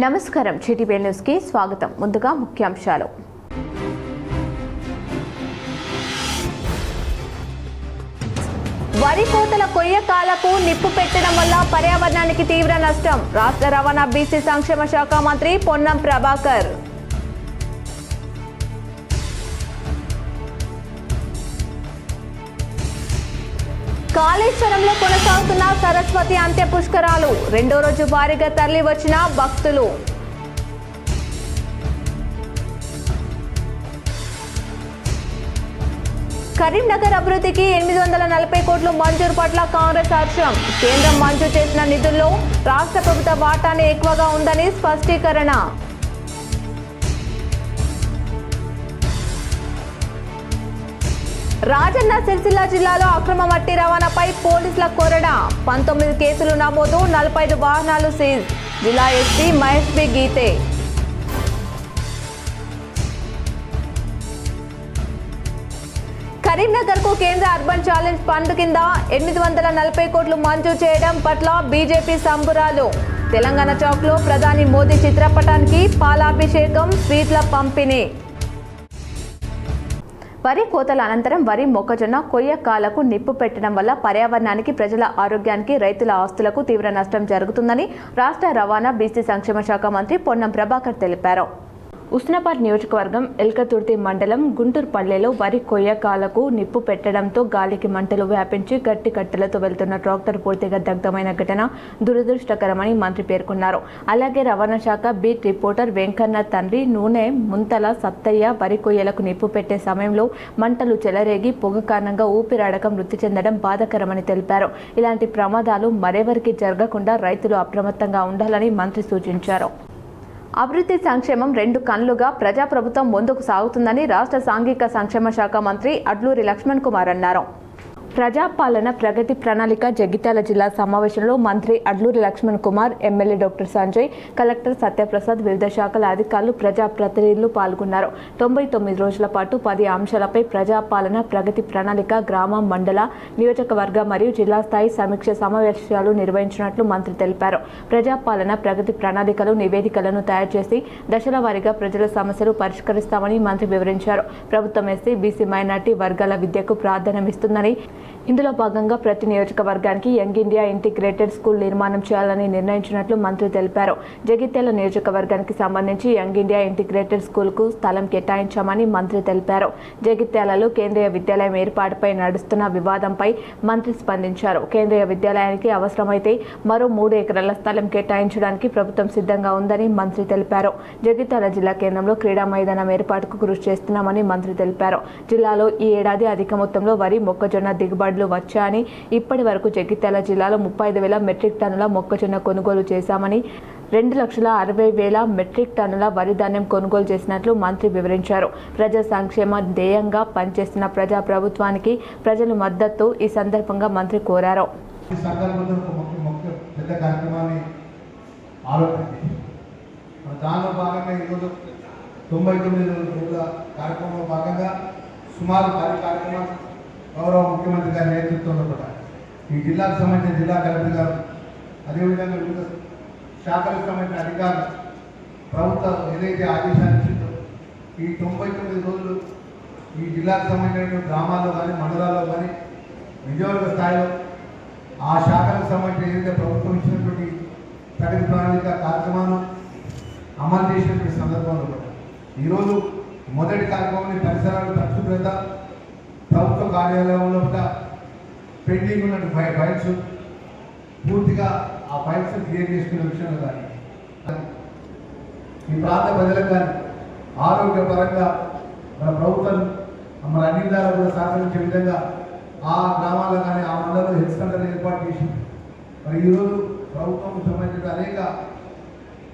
నమస్కారం Zee TV news కి స్వాగతం. ముందుగా ముఖ్యాంశాలు. వరి కోతల కొయ్యకాలకు నిప్పు పెట్టడం వల్ల పర్యావరణానికి తీవ్ర నష్టం. రాష్ట్ర రవాణా బీసీ సంక్షేమ శాఖ మంత్రి పొన్నం ప్రభాకర్. కాళేశ్వరంలో కొనసాగుతున్న సరస్వతి అంత్య పుష్కరాలు. రెండో రోజు భారీగా తరలి వచ్చిన భక్తులు. కరీంనగర్ అభివృద్ధికి 840 కోట్లు మంజూరు పట్ల కాంగ్రెస్ హర్షం. కేంద్రం మంజూరు చేసిన నిధుల్లో రాష్ట్ర ప్రభుత్వ వాటానే ఎక్కువగా ఉందని స్పష్టీకరణ. రాజన్న సిరిసిల్ల జిల్లాలో అక్రమ మట్టి రవాణాపై పోలీసుల కొరడా. 19 కేసులు నమోదు, 45 వాహనాలు సీజ్. జిల్లా ఎస్పీ మహేష్ బి గీతే. కరీంనగర్ కు కేంద్ర అర్బన్ ఛాలెంజ్ ఫండ్ కింద 840 కోట్లు మంజూరు చేయడం పట్ల బీజేపీ సంబురాలు. తెలంగాణ చౌక్ లో ప్రధాని మోదీ చిత్రపటానికి పాలాభిషేకం, స్వీట్ల పంపిణీ. వరి కోతల అనంతరం వరి మొక్కజొన్న కొయ్యకాలకు నిప్పు పెట్టడం వల్ల పర్యావరణానికి, ప్రజల ఆరోగ్యానికి, రైతుల ఆస్తులకు తీవ్ర నష్టం జరుగుతుందని రాష్ట్ర రవాణా బీసీ సంక్షేమ శాఖ మంత్రి పొన్నం ప్రభాకర్ తెలిపారు. ఉస్నాబాద్ నియోజకవర్గం ఎల్కతుర్తి మండలం గుంటూరుపల్లెలో వరి కొయ్యకాలకు నిప్పు పెట్టడంతో గాలికి మంటలు వ్యాపించి గట్టి కట్టెలతో వెళ్తున్న ట్రాక్టర్ పూర్తిగా దగ్ధమైన ఘటన దురదృష్టకరమని మంత్రి పేర్కొన్నారు. అలాగే రవాణా శాఖ బీట్ రిపోర్టర్ వెంకన్న తండ్రి నూనె ముంతల సత్తయ్య వరి కొయ్యలకు నిప్పు పెట్టే సమయంలో మంటలు చెలరేగి పొగ కారణంగా ఊపిరాడక మృతి చెందడం బాధాకరమని తెలిపారు. ఇలాంటి ప్రమాదాలు మరెవరికి జరగకుండా రైతులు అప్రమత్తంగా ఉండాలని మంత్రి సూచించారు. అభివృద్ధి సంక్షేమం రెండు కన్నులుగా ప్రజాప్రభుత్వం ముందుకు సాగుతుందని రాష్ట్ర సాంఘిక సంక్షేమ శాఖ మంత్రి అడ్లూరి లక్ష్మణ్ కుమార్ అన్నారు. ప్రజాపాలన ప్రగతి ప్రణాళిక జగిత్యాల జిల్లా సమావేశంలో మంత్రి Adluri Laxman Kumar, MLA doctor Sanjay, collector Satyaprasad, వివిధ శాఖల అధికారులు, ప్రజాప్రతినిధులు పాల్గొన్నారు. 99 రోజుల పాటు 10 అంశాలపై ప్రజాపాలన ప్రగతి ప్రణాళిక గ్రామ, మండల, నియోజకవర్గ మరియు జిల్లా స్థాయి సమీక్ష సమావేశాలు నిర్వహించినట్లు మంత్రి తెలిపారు. ప్రజాపాలన ప్రగతి ప్రణాళికలు, నివేదికలను తయారు చేసి దశల వారీగా ప్రజల సమస్యలు పరిష్కరిస్తామని మంత్రి వివరించారు. ప్రభుత్వం ఎస్సీ, బీసీ, మైనార్టీ వర్గాల విద్యకు ప్రాధాన్యమిస్తుందని, ఇందులో భాగంగా ప్రతి నియోజకవర్గానికి యంగ్ ఇండియా ఇంటిగ్రేటెడ్ స్కూల్ నిర్మాణం చేయాలని నిర్ణయించినట్లు మంత్రి తెలిపారు. జగిత్యాల నియోజకవర్గానికి సంబంధించి యంగ్ ఇండియా ఇంటిగ్రేటెడ్ స్కూల్కు స్థలం కేటాయించామని మంత్రి తెలిపారు. జగిత్యాలలో కేంద్రీయ విద్యాలయం ఏర్పాటుపై నడుస్తున్న వివాదంపై మంత్రి స్పందించారు. కేంద్రీయ విద్యాలయానికి అవసరమైతే మరో 3 ఎకరాల స్థలం కేటాయించడానికి ప్రభుత్వం సిద్ధంగా ఉందని మంత్రి తెలిపారు. జగిత్యాల జిల్లా కేంద్రంలో క్రీడా మైదానం ఏర్పాటుకు కృషి చేస్తున్నామని మంత్రి తెలిపారు. జిల్లాలో ఈ ఏడాది అధిక మొత్తంలో వరి, మొక్కజొన్న దిగుబడులు వచ్చాయని, ఇప్పటి వరకు జగిత్యాల జిల్లాలో 35,000 మెట్రిక్ టన్నుల మొక్కజొన్న కొనుగోలు చేశామని, 2,60,000 మెట్రిక్ టన్నుల వరి ధాన్యం కొనుగోలు చేసినట్లు మంత్రి వివరించారు. ప్రజా సంక్షేమ ధ్యేయంగా పనిచేస్తున్న ప్రజా ప్రభుత్వానికి ప్రజల మద్దతు ఈ సందర్భంగా మంత్రి కోరారు. సుమారు 10 కార్యక్రమాలు గౌరవ ముఖ్యమంత్రి గారి నేతృత్వంలో కూడా ఈ జిల్లాకు సంబంధించిన జిల్లా కలెక్టర్ గారు, అదేవిధంగా వివిధ శాఖలకు సంబంధించిన అధికారులు ప్రభుత్వం ఏదైతే ఆదేశాలు ఇచ్చిందో ఈ 99 రోజులు ఈ జిల్లాకు సంబంధించిన గ్రామాల్లో కానీ, మండలాల్లో కానీ, నియోజకవర్గ స్థాయిలో ఆ శాఖలకు సంబంధించిన ఏదైతే ప్రభుత్వం ఇచ్చినటువంటి ప్రగతి ప్రణాళిక కార్యక్రమాలను అమలు చేసినటువంటి సందర్భంలో కూడా ఈరోజు మొదటి కార్యక్రమం పరిసరాల పరిశుభ్రత, ప్రభుత్వ కార్యాలయంలో కూడా పెండింగ్ ఉన్న ఫైల్స్ పూర్తిగా ఆ ఫైల్స్ క్లియర్ చేసుకునే విషయంలో కానీ, ఈ ప్రాంత ప్రజలకు కానీ ఆరోగ్యపరంగా మన ప్రభుత్వం మన అన్ని విధాలు కూడా సహకరించే విధంగా ఆ గ్రామాల్లో కానీ, ఆ మండలంలో హెల్త్ సెంటర్ ఏర్పాటు చేసి మరి ఈరోజు ప్రభుత్వం సంబంధించిన అనేక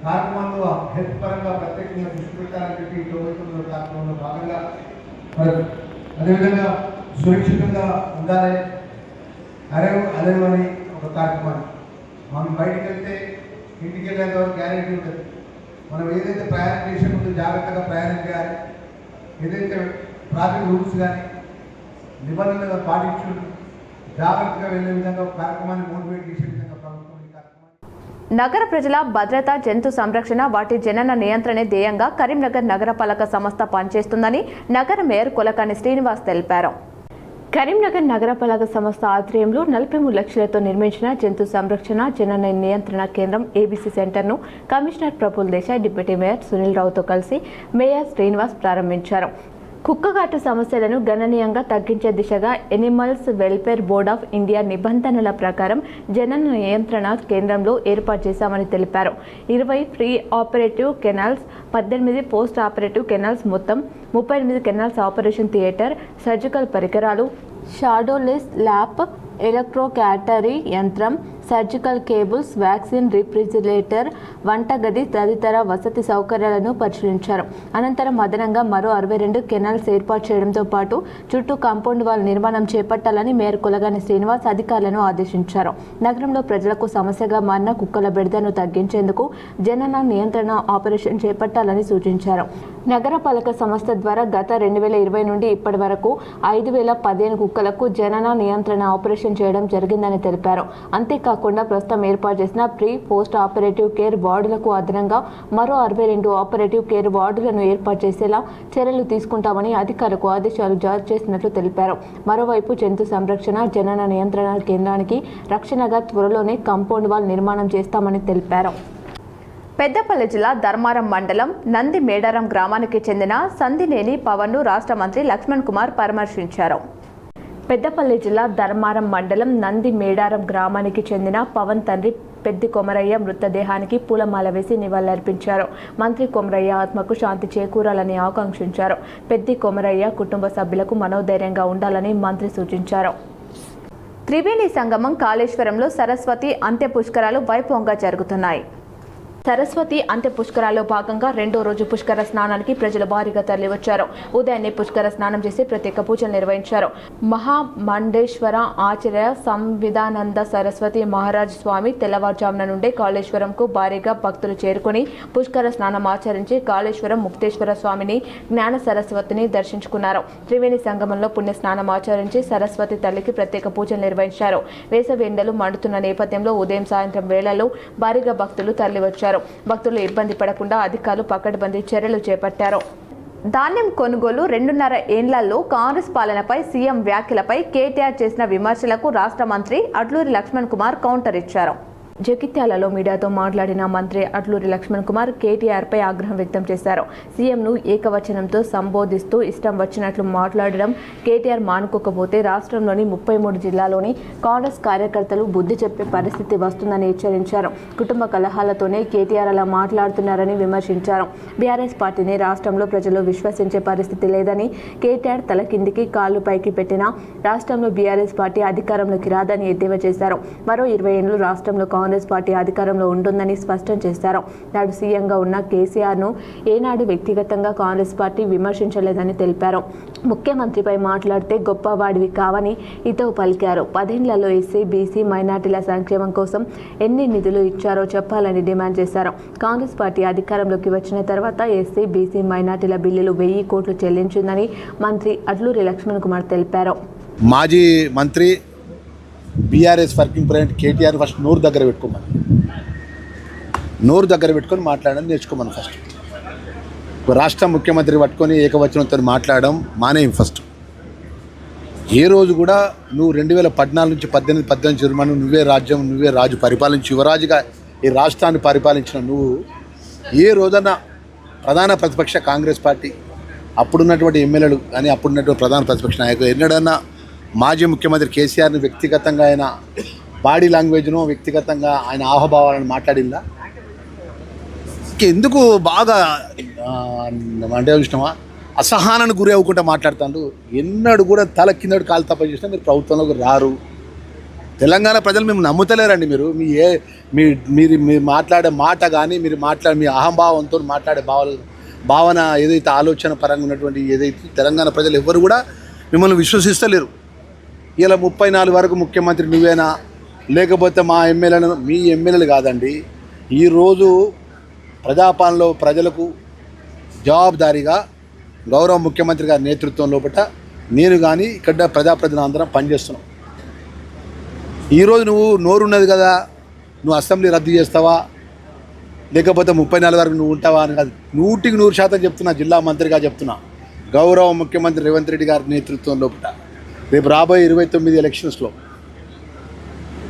కార్యక్రమాల్లో హెల్త్ పరంగా ప్రత్యేకంగా దృష్టి పెట్టాలని చెప్పి 99 కార్యక్రమంలో భాగంగా మరి అదేవిధంగా సురక్షితంగా ఉండాలి అదే అని ఒక కార్యక్రమాన్ని మనం బయటికి వెళ్తే ఇంటికి వెళ్ళేంత వరకు గ్యారెంటీ ఉంటుంది. మనం ఏదైతే ప్రయాణం చేసే ముందు జాగ్రత్తగా ప్రయాణం చేయాలి, ఏదైతే ట్రాఫిక్ రూల్స్ కానీ నిబంధనలు పాటించు జాగ్రత్తగా వెళ్ళే విధంగా ఒక కార్యక్రమాన్ని మోటివేట్ చేసే విధంగా ప్రభుత్వం ఈ కార్యక్రమాన్ని నగర ప్రజల భద్రత, జంతు సంరక్షణ, వాటి జనన నియంత్రణే ధ్యేయంగా కరీంనగర్ నగరపాలక సంస్థ పనిచేస్తుందని నగర మేయర్ కొలకాని శ్రీనివాస్ తెలిపారు. కరీంనగర్ నగరపాలక సంస్థ ఆధ్వర్యంలో 43 లక్షలతో నిర్మించిన జంతు సంరక్షణ, జనన నియంత్రణ కేంద్రం ఏబీసీ సెంటర్ను commissioner Praful Desai, deputy mayor Sunil రావుతో కలిసి మేయర్ శ్రీనివాస్ ప్రారంభించారు. కుక్కగాటు సమస్యలను గణనీయంగా తగ్గించే దిశగా animals welfare board of India నిబంధనల ప్రకారం జనన నియంత్రణ కేంద్రంలో ఏర్పాటు చేశామని తెలిపారు. 20 pre operative kennels, 18 post operative kennels, మొత్తం 38 కెనాల్స్ ఆపరేషన్ థియేటర్, సర్జికల్ పరికరాలు, షాడోలెస్ ల్యాబ్, ఎలక్ట్రోకాటరీ యంత్రం, సర్జికల్ కేబుల్స్, వ్యాక్సిన్ రిఫ్రిజిరేటర్, వంటగది తదితర వసతి సౌకర్యాలను పరిశీలించారు. అనంతరం అదనంగా మరో 62 కెనాల్స్ ఏర్పాటు చేయడంతో పాటు చుట్టూ కాంపౌండ్ వాల్ నిర్మాణం చేపట్టాలని మేయర్ కొలగాని శ్రీనివాస్ అధికారులను ఆదేశించారు. నగరంలో ప్రజలకు సమస్యగా మారిన కుక్కల బెడదను తగ్గించేందుకు జనన నియంత్రణ ఆపరేషన్ చేపట్టాలని సూచించారు. నగరపాలక సంస్థ ద్వారా గత 2020 నుండి ఇప్పటి వరకు 5015 కుక్కలకు జనన నియంత్రణ ఆపరేషన్ చేయడం జరిగిందని తెలిపారు. అంతేకాకుండా ప్రస్తుతం ఏర్పాటు చేసిన ప్రీ పోస్ట్ ఆపరేటివ్ కేర్ వార్డులకు అదనంగా మరో 62 ఆపరేటివ్ కేర్ వార్డులను ఏర్పాటు చేసేలా చర్యలు తీసుకుంటామని అధికారులకు ఆదేశాలు జారీ చేసినట్లు తెలిపారు. మరోవైపు జంతు సంరక్షణ, జనన నియంత్రణ కేంద్రానికి రక్షణగా త్వరలోనే కాంపౌండ్ వాల్ నిర్మాణం చేస్తామని తెలిపారు. పెద్దపల్లి జిల్లా ధర్మారం మండలం నంది మేడారం గ్రామానికి చెందిన సందినేని పవన్ను రాష్ట్ర మంత్రి లక్ష్మణ్ కుమార్ పరామర్శించారు. పెద్దపల్లి జిల్లా ధర్మారం మండలం నంది మేడారం గ్రామానికి చెందిన పవన్ తండ్రి పెద్ది కొమరయ్య మృతదేహానికి పూలమాల వేసి నివాళులర్పించారు. మంత్రి కొమరయ్య ఆత్మకు శాంతి చేకూరాలని ఆకాంక్షించారు. పెద్ది కొమరయ్య కుటుంబ సభ్యులకు మనోధైర్యంగా ఉండాలని మంత్రి సూచించారు. త్రివేణి సంగమం కాళేశ్వరంలో సరస్వతి అంత్య పుష్కరాలు వైభవంగా జరుగుతున్నాయి. సరస్వతి అంత్య పుష్కరాల్లో భాగంగా రెండో రోజు పుష్కర స్నానానికి ప్రజలు భారీగా తరలివచ్చారు. ఉదయాన్నే పుష్కర స్నానం చేసి ప్రత్యేక పూజలు నిర్వహించారు. మహామండేశ్వర ఆచార్య సంవిధానంద సరస్వతి మహారాజ్ స్వామి తెల్లవారుజామున నుండే కాళేశ్వరంకు భారీగా భక్తులు చేరుకుని పుష్కర స్నానం ఆచరించి కాళేశ్వరం ముక్తేశ్వర స్వామిని, జ్ఞాన సరస్వతిని దర్శించుకున్నారు. త్రివేణి సంగమంలో పుణ్య స్నానం ఆచరించి సరస్వతి తల్లికి ప్రత్యేక పూజలు నిర్వహించారు. వేసవి ఎండలు మండుతున్న నేపథ్యంలో ఉదయం, సాయంత్రం వేళల్లో భారీగా భక్తులు తరలివచ్చారు. భక్తులు ఇబ్బంది పడకుండా అధికారులు పకడ్బందీ చర్యలు చేపట్టారు. ధాన్యం కొనుగోలు 2.5 ఏళ్లలో కాంగ్రెస్ పాలనపై సీఎం వ్యాఖ్యలపై కేటీఆర్ చేసిన విమర్శలకు రాష్ట్ర మంత్రి అడ్లూరి లక్ష్మణ్ కుమార్ కౌంటర్ ఇచ్చారు. జగిత్యాలలో మీడియాతో మాట్లాడిన మంత్రి అడ్లూరి లక్ష్మణ్ కుమార్ కేటీఆర్పై ఆగ్రహం వ్యక్తం చేశారు. సీఎంను ఏకవచనంతో సంబోధిస్తూ ఇష్టం వచ్చినట్లు మాట్లాడడం కేటీఆర్ మానుకోకపోతే రాష్ట్రంలోని 33 జిల్లాలోని కాంగ్రెస్ కార్యకర్తలు బుద్ధి చెప్పే పరిస్థితి వస్తుందని హెచ్చరించారు. కుటుంబ కలహాలతోనే కేటీఆర్ అలా మాట్లాడుతున్నారని విమర్శించారు. బీఆర్ఎస్ పార్టీని రాష్ట్రంలో ప్రజలు విశ్వసించే పరిస్థితి లేదని, కేటీఆర్ తల కిందికి కాళ్లు పైకి పెట్టినా రాష్ట్రంలో బీఆర్ఎస్ పార్టీ అధికారంలోకి రాదని ఎద్దేవా చేశారు. మరో 20 ఏళ్లు రాష్ట్రంలో కాంగ్రెస్ పార్టీ అధికారంలో ఉంటుందని స్పష్టం చేశారు. నాడు సీఎంగా ఉన్న కేసీఆర్ను ఏనాడు వ్యక్తిగతంగా కాంగ్రెస్ పార్టీ విమర్శించలేదని తెలిపారు. ముఖ్యమంత్రిపై మాట్లాడితే గొప్పవాడివి కావని హితవు పలికారు. 10 ఏళ్లలో ఎస్సీ, బీసీ, మైనార్టీల సంక్షేమం కోసం ఎన్ని నిధులు ఇచ్చారో చెప్పాలని డిమాండ్ చేశారు. కాంగ్రెస్ పార్టీ అధికారంలోకి వచ్చిన తర్వాత ఎస్సీ, బీసీ, మైనార్టీల బిల్లులు 1000 కోట్లు చెల్లించిందని మంత్రి అడ్లూరి లక్ష్మణ్ కుమార్ తెలిపారు. మాజీ మంత్రి BRS working president KTR first నోరు దగ్గర పెట్టుకొని మాట్లాడడం నేర్చుకోమని ఫస్ట్. రాష్ట్ర ముఖ్యమంత్రి పట్టుకొని ఏకవచనంతో మాట్లాడడం మానే ఫస్ట్. ఏ రోజు కూడా నువ్వు 2014 నుంచి 18 చిరుమను నువ్వే రాజ్యం, నువ్వే రాజు పరిపాలించి యువరాజుగా ఈ రాష్ట్రాన్ని పరిపాలించిన నువ్వు ఏ రోజన్నా ప్రధాన ప్రతిపక్ష కాంగ్రెస్ పార్టీ అప్పుడున్నటువంటి ఎమ్మెల్యేలు కానీ అప్పుడున్నటువంటి ప్రధాన ప్రతిపక్ష నాయకులు ఎన్నడన్నా మాజీ ముఖ్యమంత్రి కేసీఆర్ని వ్యక్తిగతంగా ఆయన బాడీ లాంగ్వేజ్ను, వ్యక్తిగతంగా ఆయన ఆహభావాలను మాట్లాడిందా? ఎందుకు బాగా అంటే చూసినామా అసహనానికి గురి అవ్వకుండా మాట్లాడుతాను. ఎన్నడూ కూడా తల కిందడు కాలు తప్ప చేసినా మీరు ప్రభుత్వంలోకి రారు. తెలంగాణ ప్రజలు మేము నమ్ముతలేరండి. మీరు మాట్లాడే మాట కానీ మీ అహంభావంతో మాట్లాడే భావన ఏదైతే ఆలోచన పరంగా ఉన్నటువంటి ఏదైతే తెలంగాణ ప్రజలు ఎవ్వరు కూడా మిమ్మల్ని విశ్వసిస్తలేరు. ఇలా 34 వరకు ముఖ్యమంత్రి నువ్వేనా, లేకపోతే మా ఎమ్మెల్యేలు? మీ ఎమ్మెల్యేలు కాదండి. ఈరోజు ప్రజాపాలనలో ప్రజలకు జవాబుదారీగా గౌరవ ముఖ్యమంత్రి గారి నేతృత్వం లోపల నేను కానీ ఇక్కడ ప్రజాప్రతినిధులు అందరం పనిచేస్తున్నాం. ఈరోజు నువ్వు నోరున్నది కదా, నువ్వు అసెంబ్లీ రద్దు చేస్తావా లేకపోతే 34 వరకు నువ్వు ఉంటావా అని కాదు, 100% చెప్తున్నా, జిల్లా మంత్రిగా చెప్తున్నా. గౌరవ ముఖ్యమంత్రి రేవంత్ రెడ్డి గారి నేతృత్వంలో రేపు రాబోయే 29 ఎలక్షన్స్లో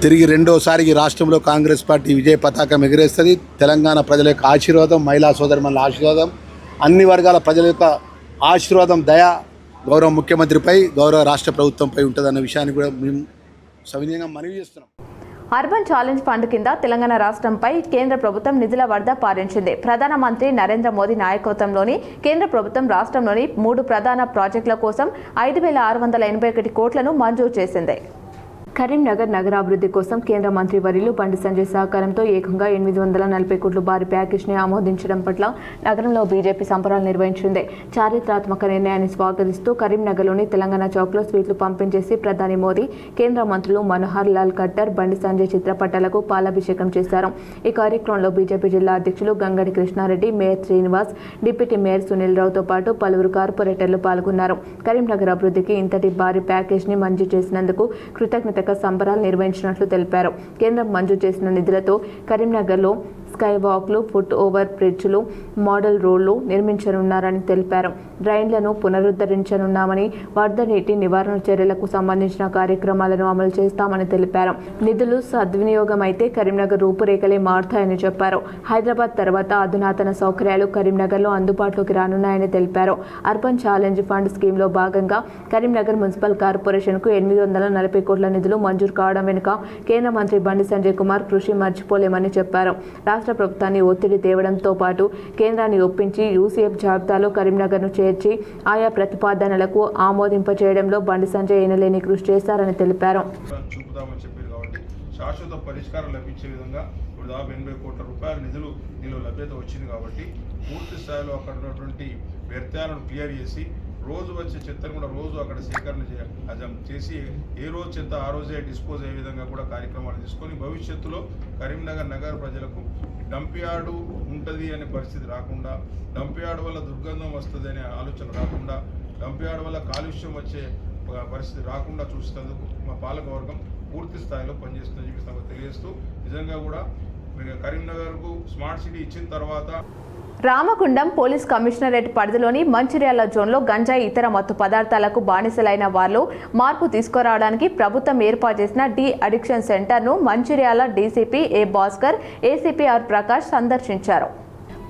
తిరిగి రెండోసారికి రాష్ట్రంలో కాంగ్రెస్ పార్టీ విజయ పతాకం ఎగిరేస్తుంది. తెలంగాణ ప్రజల యొక్క ఆశీర్వాదం, మహిళా సోదరుల ఆశీర్వాదం, అన్ని వర్గాల ప్రజల యొక్క ఆశీర్వాదం, దయ గౌరవ ముఖ్యమంత్రిపై, గౌరవ రాష్ట్ర ప్రభుత్వంపై ఉంటుందన్న విషయాన్ని కూడా మేము సవినయంగా మనవి చేస్తున్నాం. అర్బన్ ఛాలెంజ్ ఫండ్ కింద తెలంగాణ రాష్ట్రంపై కేంద్ర ప్రభుత్వం నిధుల వరద పారించింది. ప్రధానమంత్రి నరేంద్ర మోదీ నాయకత్వంలోని కేంద్ర ప్రభుత్వం రాష్ట్రంలోని 3 ప్రధాన ప్రాజెక్టుల కోసం 5,681 కోట్లను మంజూరు చేసింది. కరీంనగర్ నగరాభివృద్ధి కోసం కేంద్ర మంత్రి వర్యులు బండి సంజయ్ సహకారంతో ఏకంగా 840 కోట్ల భారీ ప్యాకేజ్ని ఆమోదించడం పట్ల నగరంలో బీజేపీ సంబరాలు నిర్వహించింది. చారిత్రాత్మక నిర్ణయాన్ని స్వాగతిస్తూ కరీంనగర్లోని తెలంగాణ చౌక్లో స్వీట్లు పంపించేసి ప్రధాని మోదీ, కేంద్ర మంత్రులు మనోహర్ లాల్ ఖట్టర్, బండి సంజయ్ చిత్రపటాలకు పాలాభిషేకం చేశారు. ఈ కార్యక్రమంలో బీజేపీ జిల్లా అధ్యక్షులు Gangadi Krishnareddy, mayor Srinivas, deputy mayor Sunil రావుతో పాటు పలువురు కార్పొరేటర్లు పాల్గొన్నారు. కరీంనగర్ అభివృద్ధికి ఇంతటి భారీ ప్యాకేజ్ని మంజూరు చేసినందుకు కృతజ్ఞత సంబరాలు నిర్వహించినట్లు తెలిపారు. కేంద్రం మంజూరు చేసిన నిధులతో కరీంనగర్లో స్కై వాక్లు, ఫుట్ ఓవర్ బ్రిడ్జ్లు, మోడల్ రోడ్లు నిర్మించనున్నారని తెలిపారు. డ్రైన్లను పునరుద్ధరించనున్నామని, వరద నీటి నివారణ చర్యలకు సంబంధించిన కార్యక్రమాలను అమలు చేస్తామని తెలిపారు. నిధులు సద్వినియోగమైతే కరీంనగర్ రూపురేఖలే మారుతాయని చెప్పారు. హైదరాబాద్ తర్వాత అధునాతన సౌకర్యాలు కరీంనగర్లో అందుబాటులోకి రానున్నాయని తెలిపారు. అర్బన్ ఛాలెంజ్ ఫండ్ స్కీమ్లో భాగంగా కరీంనగర్ మున్సిపల్ కార్పొరేషన్కు 840 కోట్ల నిధులు మంజూరు కావడం వెనుక కేంద్ర మంత్రి బండి సంజయ్ కుమార్ కృషి మర్చిపోలేమని చెప్పారు. రాష్ట్ర ప్రభుత్వాన్ని ఒత్తిడి తేవడంతో పాటు కేంద్రాన్ని ఒప్పించి యూసీఎఫ్ జాబితాలో కరీంనగర్ను చేర్చి ఆయా ప్రతిపాదనలకు ఆమోదింపచేయడంలో బండి సంజయ్ ఎనలేని కృషి చేశారని తెలిపారు. శాశ్వత పరిష్కారం లభించే విధంగా ఇప్పుడు దాదాపు 80 కోట్ల రూపాయల నిధులు దీనిలో లభ్యత వచ్చింది కాబట్టి పూర్తి స్థాయిలో అక్కడ ఉన్నటువంటి వ్యర్థాలను క్లియర్ చేసి రోజు వచ్చే చెత్తను కూడా రోజు అక్కడ సేకరణ చేసి ఏ రోజు చెత్త ఆ రోజే డిస్పోజ్ అయ్యే విధంగా కూడా కార్యక్రమాలు తీసుకొని భవిష్యత్తులో కరీంనగర్ నగర ప్రజలకు డంప్యార్డు ఉంటుంది అనే పరిస్థితి రాకుండా, డంప్యార్డు వల్ల దుర్గంధం వస్తుంది అనే ఆలోచన రాకుండా, డంప్యార్డు వల్ల కాలుష్యం వచ్చే పరిస్థితి రాకుండా చూసేందుకు మా పాలకవర్గం పూర్తి స్థాయిలో పనిచేస్తుందని చెప్పి తెలియజేస్తూ, నిజంగా కూడా కరీంనగర్కు స్మార్ట్ సిటీ ఇచ్చిన తర్వాత రామగుండం పోలీస్ కమిషనరేట్ పరిధిలోని మంచిర్యాల జోన్లో గంజాయి, ఇతర మత్తు పదార్థాలకు బానిసలైన వారిలో మార్పు తీసుకురావడానికి ప్రభుత్వం ఏర్పాటు చేసిన డి అడిక్షన్ సెంటర్ను Mancherial DCP A Bhaskar, ACP are Prakash సందర్శించారు.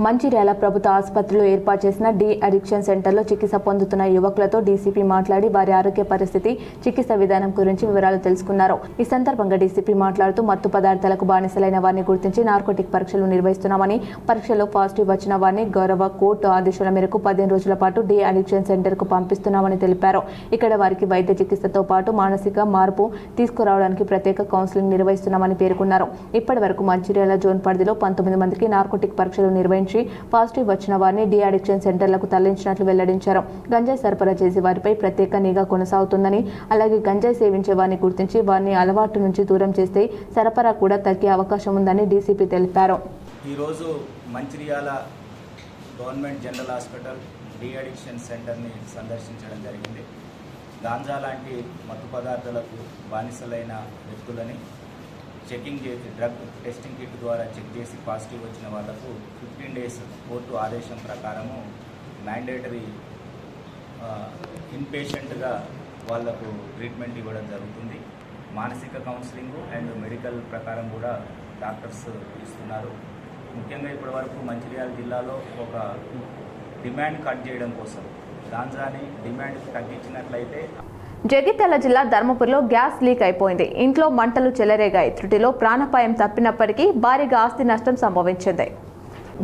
మంచిర్యాల ప్రభుత్వ ఆసుపత్రిలో ఏర్పాటు చేసిన డి అడిక్షన్ సెంటర్లో చికిత్స పొందుతున్న యువకులతో డీసీపీ మాట్లాడి వారి ఆరోగ్య పరిస్థితి, చికిత్స విధానం గురించి వివరాలు తెలుసుకున్నారు. ఈ సందర్భంగా డీసీపీ మాట్లాడుతూ మత్తు పదార్థాలకు బానిసలైన వారిని గుర్తించి నార్కోటిక్ పరీక్షలు నిర్వహిస్తున్నామని, పరీక్షలో పాజిటివ్ వచ్చిన వారిని గౌరవ కోర్టు ఆదేశాల మేరకు 15 రోజుల పాటు డి అడిక్షన్ సెంటర్కు పంపిస్తున్నామని తెలిపారు. ఇక్కడ వారికి వైద్య చికిత్సతో పాటు మానసిక మార్పు తీసుకురావడానికి ప్రత్యేక కౌన్సిలింగ్ నిర్వహిస్తున్నామని పేర్కొన్నారు. ఇప్పటి వరకు మంచిర్యాల జోన్ పరిధిలో 19 మందికి నార్కోటిక్ పరీక్షలు నిర్వహించి పాజిటివ్ వచ్చిన వారిని డి అడిక్షన్ సెంటర్లకు తరలించినట్లు వెల్లడించారు. గంజాయి సరఫరా చేసే వారిపై ప్రత్యేక నిఘా కొనసాగుతుందని, అలాగే గంజాయి సేవించే వారిని గుర్తించి వారిని అలవాటు నుంచి దూరం చేస్తే సరఫరా కూడా తగ్గే అవకాశం ఉందని డీసీపీ తెలిపారు. ఈరోజు Mancherial government general hospital de addiction సెంటర్ని సందర్శించడం జరిగింది. గాంజా లాంటి మత్తు పదార్థాలకు బానిసలైన వ్యక్తులని చెకింగ్ చేసి డ్రగ్ టెస్టింగ్ కిట్ ద్వారా చెక్ చేసి పాజిటివ్ వచ్చిన వాళ్లకు 15 days కోర్టు ఆదేశం ప్రకారము మ్యాండేటరీ ఇన్పేషెంట్గా వాళ్లకు ట్రీట్మెంట్ ఇవ్వడం జరుగుతుంది. మానసిక కౌన్సిలింగ్ అండ్ మెడికల్ ప్రకారం కూడా డాక్టర్స్ ఇస్తున్నారు. ముఖ్యంగా ఇప్పటి వరకు మంచిర్యాల జిల్లాలో ఒక డిమాండ్ కట్ చేయడం కోసం గాంజాని డిమాండ్ తగ్గించినట్లయితే జగిత్యాల జిల్లా ధర్మపురిలో గ్యాస్ లీక్ అయిపోయింది. ఇంట్లో మంటలు చెలరేగాయి. త్రుటిలో ప్రాణాపాయం తప్పినప్పటికీ భారీగా ఆస్తి నష్టం సంభవించింది.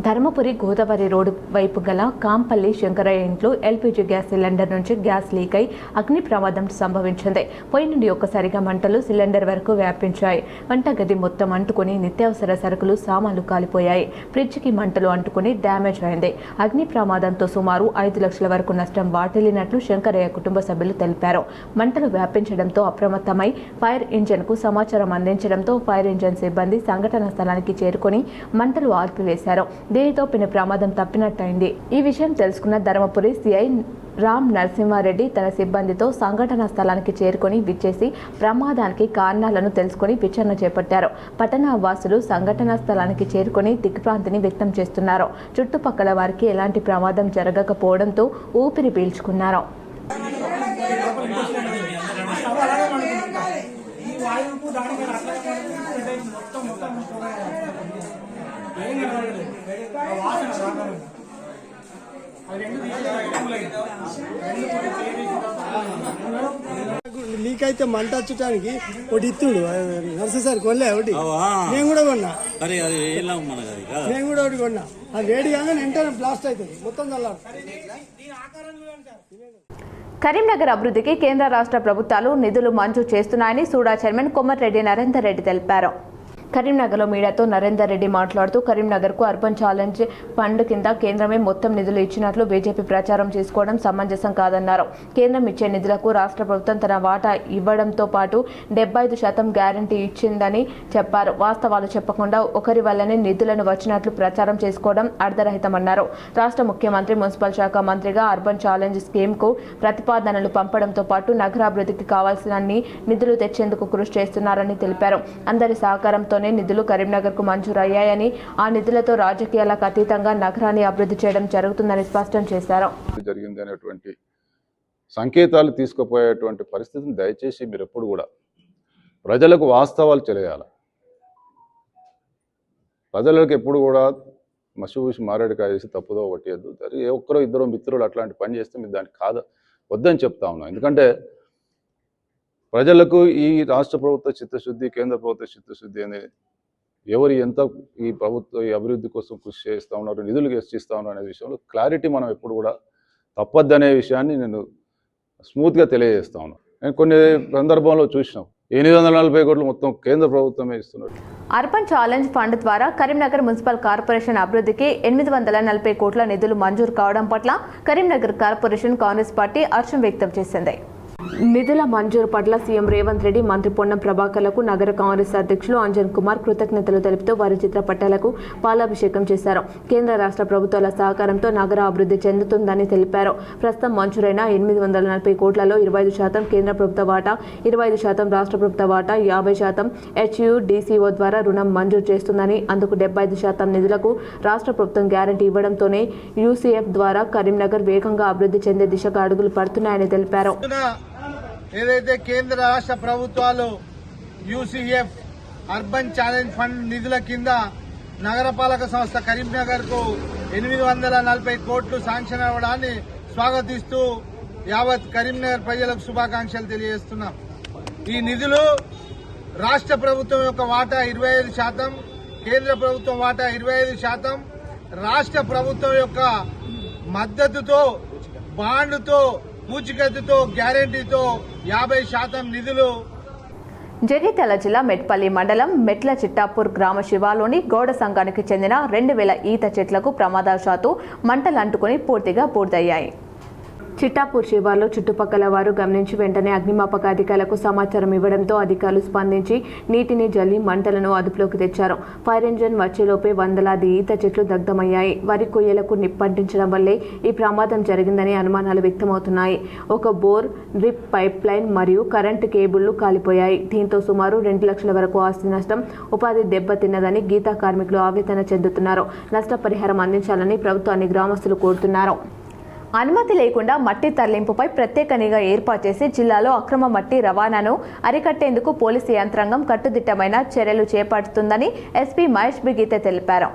ధర్మపురి గోదావరి రోడ్డు వైపు గల కాంపల్లి శంకరయ్య ఇంట్లో ఎల్పీజీ గ్యాస్ సిలిండర్ నుంచి గ్యాస్ లీక్ అయి అగ్ని ప్రమాదం సంభవించింది. పొయ్యి నుండి ఒక్కసారిగా మంటలు సిలిండర్ వరకు వ్యాపించాయి. వంటగది మొత్తం అంటుకుని నిత్యావసర సరుకులు, సామాన్లు కాలిపోయాయి. ఫ్రిడ్జ్కి మంటలు అంటుకుని డ్యామేజ్ అయింది. అగ్ని ప్రమాదంతో సుమారు 5 లక్షల వరకు నష్టం వాటిల్లినట్లు శంకరయ్య కుటుంబ సభ్యులు తెలిపారు. మంటలు వ్యాపించడంతో అప్రమత్తమై ఫైర్ ఇంజన్కు సమాచారం అందించడంతో ఫైర్ ఇంజన్ సిబ్బంది సంఘటన స్థలానికి చేరుకొని మంటలు ఆర్పివేశారు. దీనితో పెను ప్రమాదం తప్పినట్టయింది. ఈ విషయం తెలుసుకున్న ధర్మపురి సిఐ రామ్ నరసింహారెడ్డి తన సిబ్బందితో సంఘటనా స్థలానికి చేరుకొని విచ్చేసి ప్రమాదానికి కారణాలను తెలుసుకొని విచారణ చేపట్టారు. పట్టణ వాసులు సంఘటనా స్థలానికి చేరుకొని దిగ్భ్రాంతిని వ్యక్తం చేస్తున్నారు. చుట్టుపక్కల వారికి ఎలాంటి ప్రమాదం జరగకపోవడంతో ఊపిరి పీల్చుకున్నారు. లీక్ అయితే మంట వచ్చటానికి ఒకటి ఇత్తుడు నర్సు సార్ కొనలే ఒకటి నేను కూడా కొన్నా. నేను కూడా ఒకటి కొన్నా. అది వేడి కానీ వెంటనే బ్లాస్ట్ అవుతుంది మొత్తం చల్లారు. కరీంనగర్ అభివృద్ధికి కేంద్ర రాష్ట్ర ప్రభుత్వాలు నిధులు మంజూరు చేస్తున్నాయని సూడా చైర్మన్ కొమర్రెడ్డి నరేందర్ రెడ్డి తెలిపారు. కరీంనగర్లో మీడియాతో నరేందర్ రెడ్డి మాట్లాడుతూ కరీంనగర్కు అర్బన్ ఛాలెంజ్ ఫండ్ కింద కేంద్రమే మొత్తం నిధులు ఇచ్చినట్లు బీజేపీ ప్రచారం చేసుకోవడం సమంజసం కాదన్నారు. కేంద్రం ఇచ్చే నిధులకు రాష్ట్ర ప్రభుత్వం తన వాటా ఇవ్వడంతో పాటు 75% గ్యారంటీ ఇచ్చిందని చెప్పారు. వాస్తవాలు చెప్పకుండా ఒకరి వల్లనే నిధులను వచ్చినట్లు ప్రచారం చేసుకోవడం అర్ధరహితమన్నారు. రాష్ట్ర ముఖ్యమంత్రి మున్సిపల్ శాఖ మంత్రిగా అర్బన్ ఛాలెంజ్ స్కీమ్కు ప్రతిపాదనలు పంపడంతో పాటు నగరాభివృద్ధికి కావాల్సిన నిధులు తెచ్చేందుకు కృషి చేస్తున్నారని తెలిపారు. అందరి సహకారంతో నిధులు కరీంనగర్కు మంజూరయ్యాయని ఆ నిధులతో రాజకీయాలకు అతీతంగా నగరాన్ని అభివృద్ధి చేయడం జరుగుతుందని స్పష్టం చేశారు. జరిగింది అనేటువంటి సంకేతాలు తీసుకుపోయేటువంటి పరిస్థితిని దయచేసి మీరు ఎప్పుడు కూడా ప్రజలకు వాస్తవాలు తెలియాలి. ప్రజలకు ఎప్పుడు కూడా మసిపూసి మారేడుకాయ చేసి తప్పుదో పట్టేయద్దు. ఏ ఒక్కరో ఇద్దరు మిత్రులు అట్లాంటి పని చేస్తే మీరు దానికి కాదు వద్దని చెప్తా ఉన్నాం. ఎందుకంటే ప్రజలకు ఈ రాష్ట్ర ప్రభుత్వ చిత్తశుద్ధి, కేంద్ర ప్రభుత్వ చిత్తశుద్ధి అనేది ఎవరు ఎంత ఈ ప్రభుత్వ ఈ అభివృద్ధి కోసం కృషి చేస్తూ ఉన్నారు, నిధులు వెచ్చిస్తూ ఉన్నారు అనే విషయంలో క్లారిటీ మనం ఎప్పుడు కూడా తప్పద్దనే విషయాన్ని నేను స్మూత్గా తెలియజేస్తా ఉన్నాను. నేను కొన్ని సందర్భంలో చూసినాం 840 కోట్లు మొత్తం కేంద్ర ప్రభుత్వమే ఇస్తున్నారు. అర్బన్ ఛాలెంజ్ ఫండ్ ద్వారా కరీంనగర్ మున్సిపల్ కార్పొరేషన్ అభివృద్ధికి 840 కోట్ల నిధులు మంజూరు కావడం పట్ల కరీంనగర్ కార్పొరేషన్ కాంగ్రెస్ పార్టీ హర్షం వ్యక్తం చేసింది. నిధుల మంజూరు పట్ల సీఎం రేవంత్ రెడ్డి, మంత్రి పొన్నం ప్రభాకర్లకు నగర కాంగ్రెస్ అధ్యక్షులు అంజన్ కుమార్ కృతజ్ఞతలు తెలుపుతూ వారి చిత్రపటాలకు పాలాభిషేకం చేశారు. కేంద్ర రాష్ట్ర ప్రభుత్వాల సహకారంతో నగర అభివృద్ధి చెందుతుందని తెలిపారు. ప్రస్తుతం మంజూరైన 840 కోట్లలో 25% కేంద్ర ప్రభుత్వ వాటా, 25% రాష్ట్ర ప్రభుత్వ వాటా, 50% HUDCO ద్వారా రుణం మంజూరు చేస్తుందని, అందుకు 75% నిధులకు రాష్ట్ర ప్రభుత్వం గ్యారంటీ ఇవ్వడంతోనే UCF ద్వారా కరీంనగర్ వేగంగా అభివృద్ధి చెందే దిశగా అడుగులు పడుతున్నాయని తెలిపారు. ఏదైతే కేంద్ర రాష్ట్ర ప్రభుత్వాలు UCF అర్బన్ ఛాలెంజ్ ఫండ్ నిధుల కింద నగరపాలక సంస్థ కరీంనగర్కు 840 కోట్లు శాంక్షన్ అవ్వడాన్ని స్వాగతిస్తూ యావత్ కరీంనగర్ ప్రజలకు శుభాకాంక్షలు తెలియజేస్తున్నాం. ఈ నిధులు రాష్ట్ర ప్రభుత్వం యొక్క వాటా 25%, కేంద్ర ప్రభుత్వం వాటా 25%, రాష్ట్ర ప్రభుత్వం యొక్క మద్దతుతో, బాండ్తో, పూచికత్తుతో, గ్యారెంటీతో 50% నిధులు. జగిత్యాల జిల్లా మెట్పల్లి మండలం మెట్ల చిట్టాపూర్ గ్రామ శివాలోని గౌడ సంఘానికి చెందిన 2000 ఈత చెట్లకు ప్రమాదవశాత్తు మంటలు అంటుకుని పూర్తిగా పూర్తయ్యాయి. చిట్టాపూర్ శివార్లో చుట్టుపక్కల వారు గమనించి వెంటనే అగ్నిమాపక అధికారులకు సమాచారం ఇవ్వడంతో అధికారులు స్పందించి నీటిని జల్లి మంటలను అదుపులోకి తెచ్చారు. ఫైర్ ఇంజిన్ వచ్చేలోపే వందలాది ఈత చెట్లు దగ్ధమయ్యాయి. వరి కొయ్యలకు నిప్పంటించడం వల్లే ఈ ప్రమాదం జరిగిందని అనుమానాలు వ్యక్తమవుతున్నాయి. ఒక బోర్, డ్రిప్ పైప్ లైన్ మరియు కరెంటు కేబుళ్లు కాలిపోయాయి. దీంతో సుమారు 2 లక్షల వరకు ఆస్తి నష్టం, ఉపాధి దెబ్బతిన్నదని గీతా కార్మికులు ఆవేదన చెందుతున్నారు. నష్టపరిహారం అందించాలని ప్రభుత్వాన్ని గ్రామస్తులు కోరుతున్నారు. అనుమతి లేకుండా మట్టి తరలింపుపై ప్రత్యేక నిఘా ఏర్పాటు చేసి జిల్లాలో అక్రమ మట్టి రవాణాను అరికట్టేందుకు పోలీసు యంత్రాంగం కట్టుదిట్టమైన చర్యలు చేపడుతుందని ఎస్పీ మహేష్ బి గీతే తెలిపారు.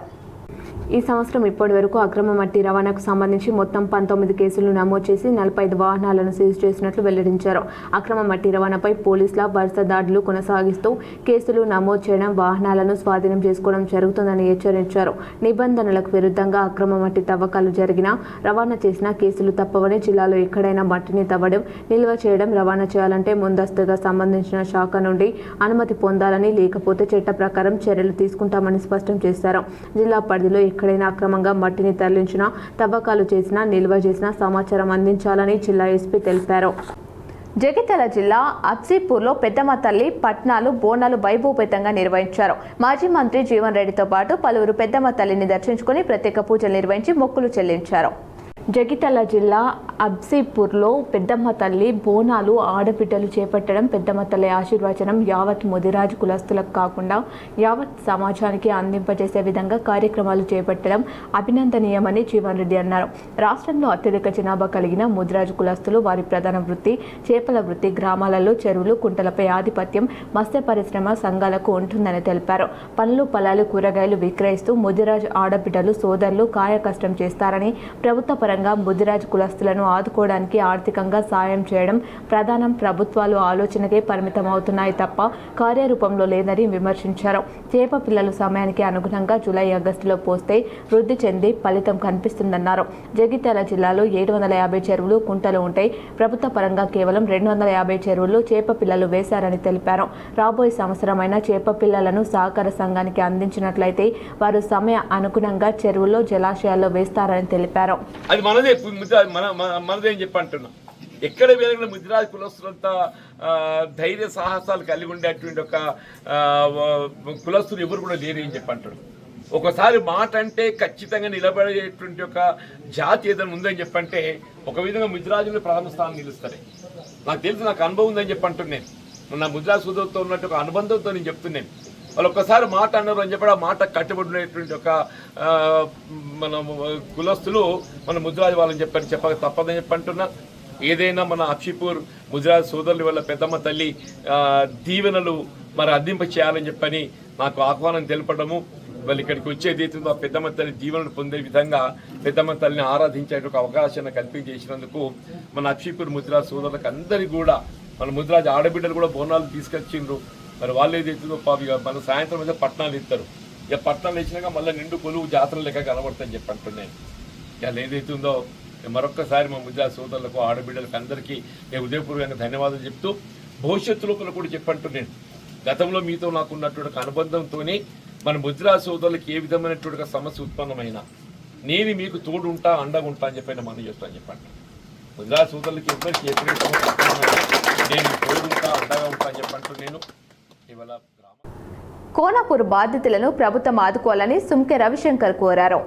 ఈ సంవత్సరం ఇప్పటి వరకు అక్రమ మట్టి రవాణాకు సంబంధించి మొత్తం 19 కేసులు నమోదు చేసి 45 వాహనాలను సీజ్ చేసినట్లు వెల్లడించారు. అక్రమ మట్టి రవాణాపై పోలీసుల వరుస దాడులు కొనసాగిస్తూ కేసులు నమోదు చేయడం, వాహనాలను స్వాధీనం చేసుకోవడం జరుగుతుందని హెచ్చరించారు. నిబంధనలకు విరుద్ధంగా అక్రమ మట్టి తవ్వకాలు జరిగినా, రవాణా చేసినా కేసులు తప్పవని, జిల్లాలో ఎక్కడైనా మట్టిని తవ్వడం, నిల్వ చేయడం, రవాణా చేయాలంటే ముందస్తుగా సంబంధించిన శాఖ నుండి అనుమతి పొందాలని, లేకపోతే చట్ట ప్రకారం చర్యలు తీసుకుంటామని స్పష్టం చేశారు. జిల్లా పరిధిలో ఎక్కడైనా అక్రమంగా మట్టిని తరలించినా, తవ్వకాలు చేసినా, నిల్వ చేసినా సమాచారం అందించాలని జిల్లా ఎస్పీ తెలిపారు. జగిత్యాల జిల్లా అబ్సీపూర్లో పెద్దమ్మ తల్లి పట్నాలు, బోనాలు వైభవపేతంగా నిర్వహించారు. మాజీ మంత్రి జీవన్ రెడ్డితో పాటు పలువురు పెద్దమ్మ తల్లిని దర్శించుకుని ప్రత్యేక పూజలు నిర్వహించి మొక్కులు చెల్లించారు. జగిత్యాల జిల్లా అబ్సీపూర్లో పెద్దమ్మ తల్లి బోనాలు ఆడబిడ్డలు చేపట్టడం పెద్దమ్మ తల్లి ఆశీర్వచనం యావత్ ముదిరాజు కులస్తులకు కాకుండా యావత్ సమాజానికి అందింపజేసే విధంగా కార్యక్రమాలు చేపట్టడం అభినందనీయమని జీవన్ రెడ్డి అన్నారు. రాష్ట్రంలో అత్యధిక జనాభా కలిగిన ముదిరాజు కులస్తులు వారి ప్రధాన వృత్తి చేపల వృత్తి. గ్రామాలలో చెరువులు కుంటలపై ఆధిపత్యం మత్స్య పరిశ్రమ సంఘాలకు ఉంటుందని తెలిపారు. పండ్లు ఫలాలు కూరగాయలు విక్రయిస్తూ ముదిరాజు ఆడబిడ్డలు సోదరులు కాయ కష్టం చేస్తారని ప్రభుత్వ పరంగా ముదిరాజు కులస్తులను ఆదుకోవడానికి ఆర్థికంగా సాయం చేయడం ప్రధానం ప్రభుత్వాలు ఆలోచనకే పరిమితమవుతున్నాయి తప్ప కార్యరూపంలో లేదని విమర్శించారు. చేప పిల్లలు సమయానికి అనుగుణంగా జూలై ఆగస్టులో పోస్తే వృద్ధి చెంది ఫలితం కనిపిస్తుందన్నారు. జగిత్యాల జిల్లాలో 750 చెరువులు కుంటలు ఉంటాయి. ప్రభుత్వ పరంగా కేవలం 250 చెరువుల్లో చేప పిల్లలు వేశారని తెలిపారు. రాబోయే సంవత్సరమైన చేప పిల్లలను సహకార సంఘానికి అందించినట్లయితే వారు సమయ అనుగుణంగా చెరువుల్లో జలాశయాల్లో వేస్తారని తెలిపారు. అది మనదే మనదేం చెప్పి అంటున్నా. ఎక్కడ వేరే ముదిరాజు కులస్తులంతా ధైర్య సాహసాలు కలిగి ఉండేటువంటి ఒక కులస్తులు ఎవరు కూడా లేరు అని చెప్పి అంటున్నాడు. ఒకసారి మాట అంటే ఖచ్చితంగా నిలబడేటువంటి ఒక జాతి ఏదైనా ఉందని చెప్పంటే ఒక విధంగా ముదిరాజులు ప్రథమ స్థానం నిలుస్తారు. నాకు తెలుసు, నాకు అనుభవం ఉందని చెప్పి అంటున్నాను. నా ముదిరాజు సోదరులతో ఉన్నట్టు ఒక అనుబంధంతో నేను చెప్తున్నాను. వాళ్ళు ఒక్కసారి మాట అన్నారు అని చెప్పి ఆ మాట కట్టుబడినటువంటి ఒక మన కులస్తులు మన ముదిరాజు వాళ్ళని చెప్పక తప్పదని చెప్పి అంటున్నా. ఏదైనా మన అక్షిపూర్ ముదిరాజు సోదరుల వల్ల పెద్దమ్మ తల్లి దీవెనలు మరి అందింప చేయాలని చెప్పని నాకు ఆహ్వానం తెలపడము, వాళ్ళు ఇక్కడికి వచ్చేది ఆ పెద్దమ్మ తల్లి దీవెనలు పొందే విధంగా పెద్దమ్మ తల్లిని ఆరాధించే ఒక అవకాశాన్ని కల్పించేసినందుకు మన అక్షిపూర్ ముదిరాజు సోదరులకు అందరికీ కూడా మన ముదిరాజు ఆడబిడ్డలు కూడా బోనాలు తీసుకొచ్చిండ్రు. మరి వాళ్ళు ఏదైతుందో మన సాయంత్రం అయితే పట్టణాలు ఇస్తారు. ఇక పట్టణాలు ఇచ్చినాక మళ్ళీ నిండు కొలువు జాతర లెక్క కనబడతాయని చెప్పి అంటున్నాను. ఇవాళ ఏదైతుందో మరొక్కసారి మా ముదిరాజు సోదరులకు ఆడబిడ్డలకు అందరికీ నేను ఉదయపూర్వకంగా ధన్యవాదాలు చెప్తూ భవిష్యత్తు లోపల కూడా చెప్పంటున్నాను. గతంలో మీతో నాకున్నటువంటి అనుబంధంతోనే మన ముదిరాజు సోదరులకు ఏ విధమైనటువంటి సమస్య ఉత్పన్నమైనా నేను మీకు తోడు ఉంటా అండగా ఉంటా అని చెప్పి మనం చేస్తాను చెప్పండి. ముదిరాజు సోదరులకి ఎవరికి ఎప్పుడైతే నేను తోడు ఉంటా అండగా ఉంటా అని చెప్పంటూ నేను ఇవాళ కోనాపూర్ బాధితులను ప్రభుత్వం ఆదుకోవాలని సుంకె రవిశంకర్ కోరారు.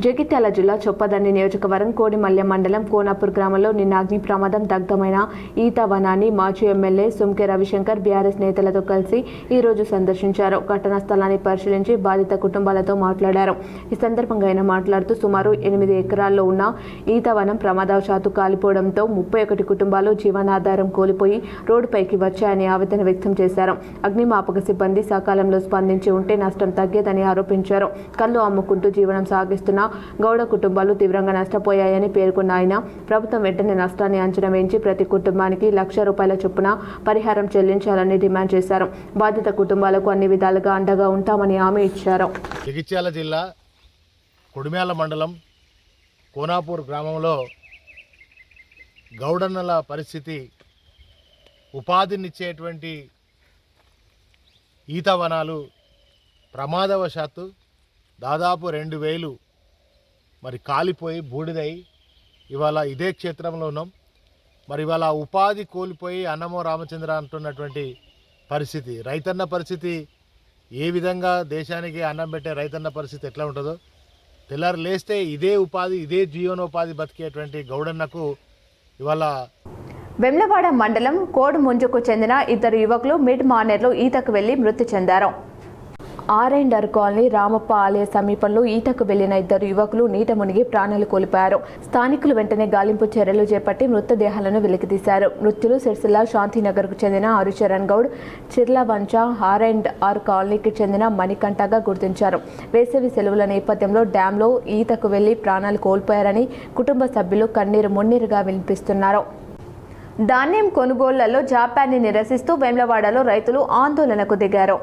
జగిత్యాల జిల్లా చొప్పదండి నియోజకవర్గం కోడిమల్లె మండలం కోనాపూర్ గ్రామంలో నిన్న అగ్ని ప్రమాదం దగ్ధమైన ఈత వనాన్ని మాజీ ఎమ్మెల్యే సుంకె రవిశంకర్ బీఆర్ఎస్ నేతలతో కలిసి ఈరోజు సందర్శించారు. ఘటనా స్థలాన్ని పరిశీలించి బాధిత కుటుంబాలతో మాట్లాడారు. ఈ సందర్భంగా ఆయన మాట్లాడుతూ సుమారు 8 ఎకరాల్లో ఉన్న ఈత వనం ప్రమాదవశాత్తు కాలిపోవడంతో 31 కుటుంబాలు జీవనాధారం కోల్పోయి రోడ్డుపైకి వచ్చాయని ఆవేదన వ్యక్తం చేశారు. అగ్నిమాపక సిబ్బంది సకాలంలో స్పందించి ఉంటే నష్టం తగ్గేదని ఆరోపించారు. కళ్ళు అమ్ముకుంటూ జీవనం సాగిస్తున్న గౌడ కుటుంబాలు తీవ్రంగా నష్టపోయాయని పేర్కొన్న ఆయన ప్రభుత్వం వెంటనే నష్టాన్ని అంచనా వేయించి ప్రతి కుటుంబానికి ₹1,00,000 చొప్పున పరిహారం చెల్లించాలని డిమాండ్ చేశారు. బాధిత కుటుంబాలకు అన్ని విధాలుగా అండగా ఉంటామని హామీ ఇచ్చారు. జగిత్యాల జిల్లా కొడిమేల మండలం కోనాపూర్ గ్రామంలో గౌడన్నల పరిస్థితి ఉపాధినిచ్చేటువంటి ఈత వనాలు ప్రమాదవశాత్తు దాదాపు 2,000 మరి కాలిపోయి బూడిదై ఇవాళ ఇదే క్షేత్రంలో ఉన్నాం. మరి ఇవాళ ఉపాధి కోల్పోయి అన్నమో రామచంద్ర అంటున్నటువంటి పరిస్థితి, రైతన్న పరిస్థితి ఏ విధంగా దేశానికి అన్నం పెట్టే రైతన్న పరిస్థితి ఎట్లా ఉంటుందో తెల్లారు లేస్తే ఇదే ఉపాధి ఇదే జీవనోపాధి బతికేటువంటి గౌడన్నకు ఇవాళ వెమ్లవాడ మండలం కోడుముంజుకు చెందిన 2 యువకులు మిడ్ మానేర్లో ఈతకు వెళ్లి మృతి చెందారు. ఆర్ఎండర్ కాలనీ రామప్ప ఆలయ సమీపంలో ఈతకు వెళ్లిన 2 యువకులు నీట మునిగి ప్రాణాలు కోల్పోయారు. స్థానికులు వెంటనే గాలింపు చర్యలు చేపట్టి మృతదేహాలను వెలికితీశారు. మృతులు సిరిసిల్ల శాంతినగర్కు చెందిన హరిచరణ్ గౌడ్, చిర్లవంచ ఆర్ కాలనీకి చెందిన మణికంఠగా గుర్తించారు. వేసవి సెలవుల నేపథ్యంలో డ్యాంలో ఈతకు వెళ్లి ప్రాణాలు కోల్పోయారని కుటుంబ సభ్యులు కన్నీరు మున్నీరుగా వినిపిస్తున్నారు. ధాన్యం కొనుగోళ్లలో జాప్యాన్ని నిరసిస్తూ వేములవాడలో రైతులు ఆందోళనకు దిగారు.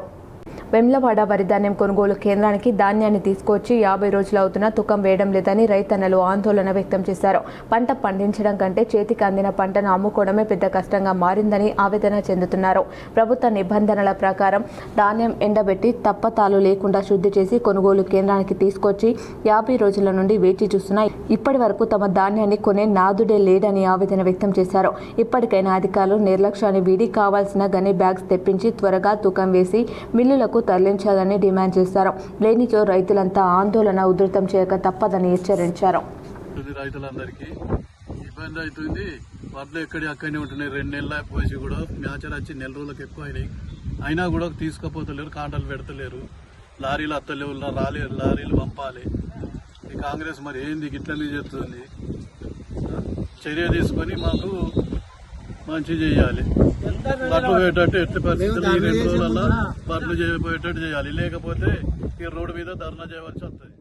వెమ్లవాడ వరి ధాన్యం కొనుగోలు కేంద్రానికి ధాన్యాన్ని తీసుకొచ్చి 50 రోజులు అవుతున్నా తూకం వేయడం లేదని రైతన్నలు ఆందోళన వ్యక్తం చేశారు. పంట పండించడం కంటే చేతికి అందిన పంటను అమ్ముకోవడమే పెద్ద కష్టంగా మారిందని ఆవేదన చెందుతున్నారు. ప్రభుత్వ నిబంధనల ప్రకారం ధాన్యం ఎండబెట్టి తప్పతాలు లేకుండా శుద్ధి చేసి కొనుగోలు కేంద్రానికి తీసుకొచ్చి 50 రోజుల నుండి వేచి చూస్తున్నా ఇప్పటి వరకు తమ ధాన్యాన్ని కొనే నాదుడే లేడని ఆవేదన వ్యక్తం చేశారు. ఇప్పటికైనా అధికారులు నిర్లక్ష్యాన్ని వీడి కావాల్సిన గని బ్యాగ్స్ తెప్పించి త్వరగా తూకం వేసి మిల్లులకు తరలించాలని డిమాండ్ చేశారు. లేనిచో రైతులంతా ఆందోళన ఉధృతం చేయక తప్పదని హెచ్చరించారు. రైతులందరికీ ఈ ఇబ్బంది అవుతుంది. వడ్లు అక్కడనే ఉంటున్నాయి. 2 నెలల పోసి కూడా మ్యాచర్ వచ్చి 4 రోజులకు ఎక్కువ అయినాయి. అయినా కూడా తీసుకుపోతలేరు, కాంటలు పెడతలేరు. లారీలు అత్తలేవు, లారీలు పంపాలి. ఈ కాంగ్రెస్ మరి ఏంది గిట్లనే చేస్తుంది? చర్య తీసుకొని మాకు మంచి చేయాలి. బట్టలు పోయేటట్టు ఎట్టి పరిస్థితులు ఈ 2 రోజులలో బట్టలు పోయేటట్టు చేయాలి. లేకపోతే ఈ రోడ్డు మీద ధర్నా చేయవలసి వస్తుంది.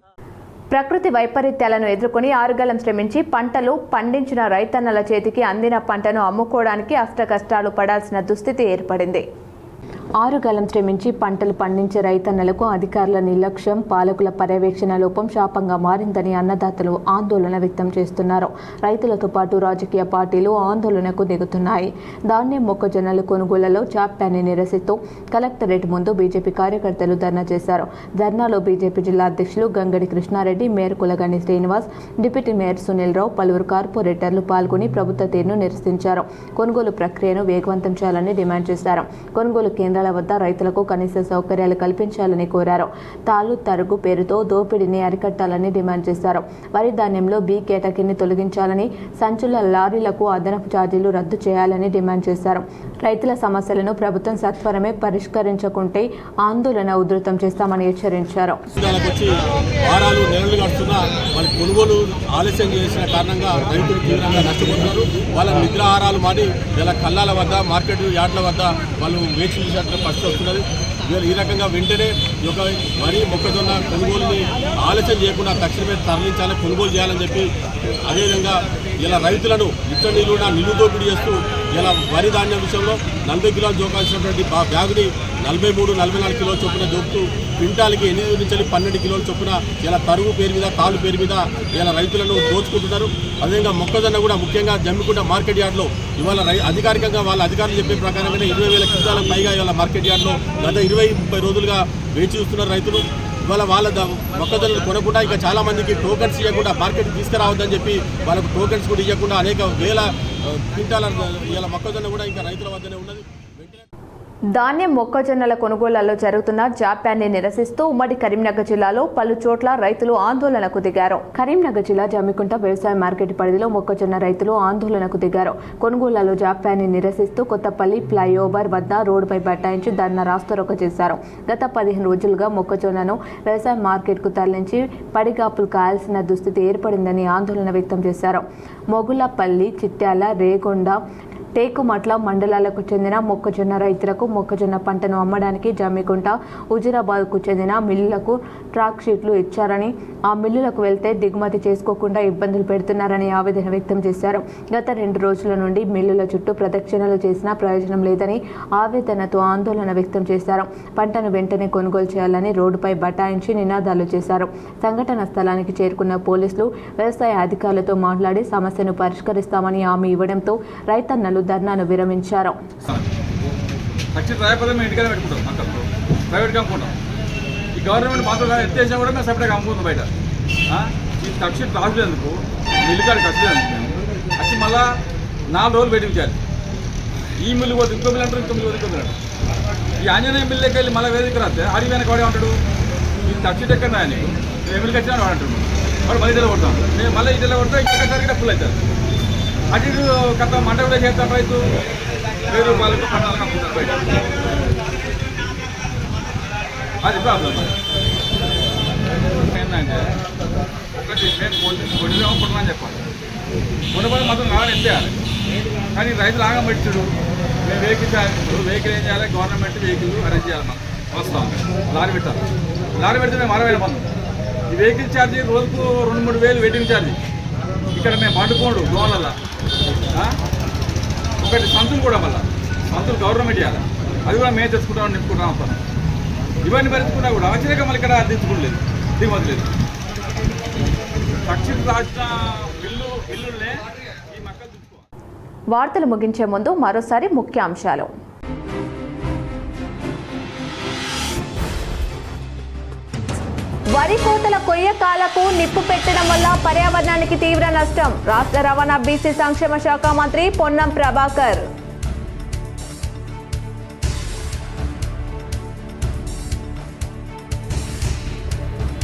ప్రకృతి వైపరీత్యాలను ఎదుర్కొని ఆరుగాలం శ్రమించి పంటలు పండించిన రైతన్నల చేతికి అందిన పంటను అమ్ముకోవడానికి అష్టకష్టాలు పడాల్సిన దుస్థితి ఏర్పడింది. ఆరుగాలం శ్రమించి పంటలు పండించే రైతన్నలకు అధికారుల నిర్లక్ష్యం, పాలకుల పర్యవేక్షణ లోపం శాపంగా మారిందని అన్నదాతలు ఆందోళన వ్యక్తం చేస్తున్నారు. రైతులతో పాటు రాజకీయ పార్టీలు ఆందోళనకు దిగుతున్నాయి. ధాన్యం, మొక్కజొన్నల కొనుగోళ్లలో జాప్యాన్ని నిరసిస్తూ కలెక్టరేట్ ముందు బీజేపీ కార్యకర్తలు ధర్నా చేశారు. ధర్నాలో బీజేపీ జిల్లా అధ్యక్షులు Gangadi Krishnareddy, mayor Kulagani Srinivas, deputy mayor Sunil Rao, పలువురు కార్పొరేటర్లు పాల్గొని ప్రభుత్వ తీరును నిరసించారు. కొనుగోలు ప్రక్రియను వేగవంతం చేయాలని డిమాండ్ చేశారు. కొనుగోలు కేంద్రాల వద్ద రైతులకు కనీస సౌకర్యాలు కల్పించాలని కోరారు. తాలు తరుగు పేరుతో దోపిడీని అరికట్టాలని డిమాండ్ చేశారు. వరి ధాన్యంలో బి కేటగిరీని తొలగించాలని, సంచుల లారీలకు అదనపు ఛార్జీలు రద్దు చేయాలని డిమాండ్ చేశారు. రైతుల సమస్యలను ప్రభుత్వం సత్వరమే పరిష్కరించకుంటే ఆందోళన ఉధృతం చేస్తామని హెచ్చరించారు. వారాలు నెలలు గడుస్తున్నా వాళ్ళ కొనుగోలు ఆలస్యం చేసిన కారణంగా రైతులు తీవ్రంగా నష్టపోతున్నారు. వాళ్ళ నిద్రాహారాలు మాని ఇలా కళ్ళాల వద్ద, మార్కెట్ యార్డ్ల వద్ద వాళ్ళు వేచి చూసినట్టు పరిస్థితి వస్తున్నది. ఈ రకంగా వెంటనే ఈ యొక్క వరి, మొక్కజొన్న కొనుగోలుని ఆలస్యం చేయకుండా తక్షణమే తరలించాలని, కొనుగోలు చేయాలని చెప్పి, అదేవిధంగా ఇలా రైతులను ఇట్ట నిలువ దోపిడీ చేస్తూ ఇలా వరి ధాన్యం విషయంలో 40 కిలోలు జోకాల్సినటువంటి బ్యాగుని 43-44 కిలోల చొప్పున జోపుతూ క్వింటాల్కి 8 నుంచి 12 కిలోల చొప్పున ఇలా తరుగు పేరు మీద, తాలు పేరు మీద ఇలా రైతులను దోచుకుంటున్నారు. అదేవిధంగా మొక్కజొన్న కూడా ముఖ్యంగా జమ్మికుంట మార్కెట్ యార్డ్లో ఇవాళ అధికారికంగా వాళ్ళ అధికారులు చెప్పే ప్రకారంగానే 20,000 క్వింటాలకు పైగా ఇవాళ మార్కెట్ యార్డ్లో గత 20-30 రోజులుగా వేచి చూస్తున్నారు రైతులు. ఇవాళ వాళ్ళ మొక్కజొన్నలు కొనకుండా ఇంకా చాలా మందికి టోకెన్స్ ఇవ్వకుండా మార్కెట్ తీసుకురావద్దని చెప్పి వాళ్ళకు టోకెన్స్ కూడా ఇవ్వకుండా అనేక వేల క్వింటాల ఇలా మొక్కజొన్న కూడా ఇంకా రైతుల వద్దనే ఉన్నది. ధాన్యం, మొక్కజొన్నల కొనుగోళ్లలో జరుగుతున్న జాప్యాన్ని నిరసిస్తూ ఉమ్మడి కరీంనగర్ జిల్లాలో పలు చోట్ల రైతులు ఆందోళనకు దిగారు. కరీంనగర్ జిల్లా జమ్మికుంట వ్యవసాయ మార్కెట్ పరిధిలో మొక్కజొన్న రైతులు ఆందోళనకు దిగారు. కొనుగోళ్లలో జాప్యాన్ని నిరసిస్తూ కొత్తపల్లి ఫ్లైఓవర్ వద్ద రోడ్డుపై బైఠాయించి ధర్నా రాస్తారోకో చేశారు. గత 15 రోజులుగా మొక్కజొన్నను వ్యవసాయ మార్కెట్కు తరలించి పడిగాపులు కాయాల్సిన దుస్థితి ఏర్పడిందని ఆందోళన వ్యక్తం చేశారు. మొగులపల్లి, చిట్యాల, రేగొండ, టేకుమట్ల మండలాలకు చెందిన మొక్కజొన్న రైతులకు మొక్కజొన్న పంటను అమ్మడానికి జమ్మికుంట, హుజురాబాద్కు చెందిన మిల్లులకు ట్రాక్ షీట్లు ఇచ్చారని, ఆ మిల్లులకు వెళ్తే దిగుమతి చేసుకోకుండా ఇబ్బందులు పెడుతున్నారని ఆవేదన వ్యక్తం చేశారు. గత 2 రోజుల నుండి మిల్లుల చుట్టూ ప్రదక్షిణలు చేసినా ప్రయోజనం లేదని ఆవేదనతో ఆందోళన వ్యక్తం చేశారు. పంటను వెంటనే కొనుగోలు చేయాలని రోడ్డుపై బటాయించి నినాదాలు చేశారు. సంఘటన స్థలానికి చేరుకున్న పోలీసులు వ్యవసాయ అధికారులతో మాట్లాడి సమస్యను పరిష్కరిస్తామని హామీ ఇవ్వడంతో రైతన్నలు ధర్నాను విరమించారు. ఈ గవర్నమెంట్ మాత్రం ఎత్తేసినా కూడా మేము సపరేట్గా అమ్ముకుందాం బయట. ఈ తక్షణ రాసేందుకు మిల్లు కాడికి వచ్చేందుకు వచ్చి మళ్ళా 4 రోజులు పెట్టించాలి. ఈ మిల్లు పోతే ఇంకో మిల్లు అంటారు, ఇంకో మిల్లు పోతే ఇంకో మిల్లు అంటారు. ఈ ఆంజనేయ మిల్లుకి వెళ్ళి మళ్ళీ వేదిక రాస్తే అడిగి వెనక వాడే ఉంటాడు. ఈ తక్షణ ఎక్కడ నీకు మిల్లుకి వచ్చినా వాడు అంటాడు. వాడు మళ్ళీ ఇటలో కొడతాం, మేము మళ్ళీ ఇటలో కొడతాం, ఇక్కడ ఫుల్ అవుతారు. అటు ఇటు కథ మంట కూడా చేస్తాం. రైతు 1000 రూపాయలకు పంటలు కమ్ముతారు బయట. అది ప్రాబ్లం. ఏంటంటే ఒకటి నేను కొద్దిగా కొట్టమని చెప్పాలి. కొనబడి మాత్రం నాన్న ఎత్తేయాలి. కానీ రైతులు ఆగం పెట్టాడు. మేము వెహికల్ ఏం చేయాలి, గవర్నమెంట్ వెహికల్ అరేంజ్ చేయాలి. మనం వస్తాం లారీ పెట్టాలి. లారీ పెడితే మేము 60,000 పొందాం. ఈ వెహికల్ ఛార్జీ రోజుకు 2-3 వేలు వెయిటింగ్ ఛార్జీ. ఇక్కడ మేము పండుకోండు గోన్లలో. ఒకటి సంతులు కూడా మళ్ళీ సంతులు గవర్నమెంట్ ఇవ్వాలి. అది కూడా మేము తెచ్చుకుంటాం, నింపుకుంటాం వస్తాం. ఇవన్నీ భరించుకున్నా కూడా వచ్చినాక మళ్ళీ ఇక్కడ దించుకోలేదు, దిగుమతి లేదు. తక్షణ రాసిన బిల్లులే ఈ మక్కలు దించుకోవాలి. వార్తలు ముగించే ముందు మరోసారి ముఖ్యాంశాలు. వరి కోతల కొయ్యకాలకు నిప్పు పెట్టడం వల్ల పర్యావరణానికి తీవ్ర నష్టం. రాష్ట్ర రవాణా బీసీ సంక్షేమ శాఖ మంత్రి పొన్నం ప్రభాకర్.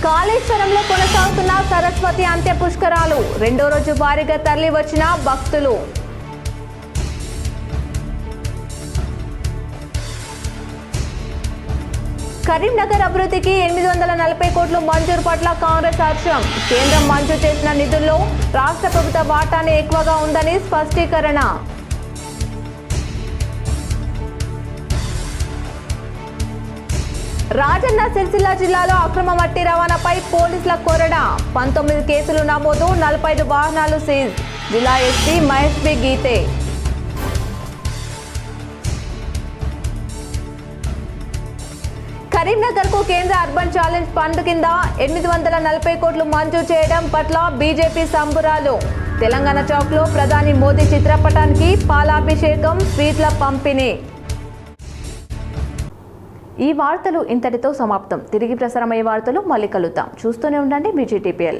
కాళేశ్వరంలో కొనసాగుతున్న సరస్వతి అంత్య పుష్కరాలు రెండో రోజు భారీగా తరలి వచ్చిన భక్తులు. కరీంనగర్ అభివృద్ధికి 840 కోట్లు మంజూరు పట్ల కాంగ్రెస్ హర్షం. కేంద్రం మంజూరు చేసిన నిధుల్లో రాష్ట్ర ప్రభుత్వ వాటానే ఎక్కువగా ఉందని స్పష్టీకరణ. రాజన్న సిరిసిల్ల జిల్లాలో అక్రమ మట్టి రవాణాపై పోలీసుల కొరడా. 19 కేసులు నమోదు, 45 వాహనాలు సీజ్. జిల్లా ఎస్పీ మహేష్ బి గీతే. కరీంనగర్ కు కేంద్ర అర్బన్ ఛాలెంజ్ ఫండ్ కింద 840 కోట్లు మంజూరు చేయడం పట్ల బీజేపీ సంబురాలు. తెలంగాణ చౌక్ లో ప్రధాని మోదీ చిత్రపటానికి పాలాభిషేకం, స్వీట్ల పంపిణీ. ఈ వార్తలు ఇంతటితో సమాప్తం. తిరిగి ప్రసారమయ్యే వార్తలు మళ్ళీ కలుద్దాం. చూస్తూనే ఉండండి BGTPL.